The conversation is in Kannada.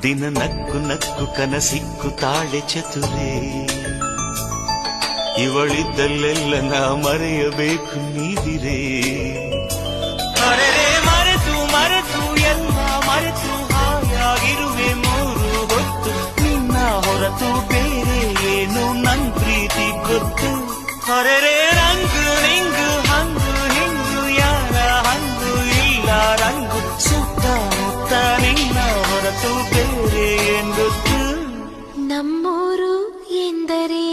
ದಿನ ನಕ್ಕು ನಕ್ಕು ಕನಸಿಕ್ಕು ತಾಳೆ ಚತುರೇ, ಇವಳಿದ್ದಲ್ಲೆಲ್ಲ ನಾ ಮರೆಯಬೇಕು ನೀದಿರೇ. ಮರೆತು ಮರೆತು ಎಲ್ಲ ಮರೆತು ಹಾಯಾಗಿರುವೆ ಮೂರು ಹೊತ್ತು, ನಿನ್ನ ಹೊರತು ಬೇರೆ ಏನು ನನ್ ಪ್ರೀತಿ ಗೊತ್ತು. ಹೊರರೆ ರಂಗು ನಿಂಗು ಹಂಗು ಹಿಂಗು ಯಾರ ಹಂಗು ಇಲ್ಲ ರಂಗು, ಸುತ್ತಮುತ್ತ ನಿನ್ನ ಹೊರತು ಬೇರೆ ಏನ್ ಗೊತ್ತು. ನಮ್ಮೂರು ಎಂದರೆ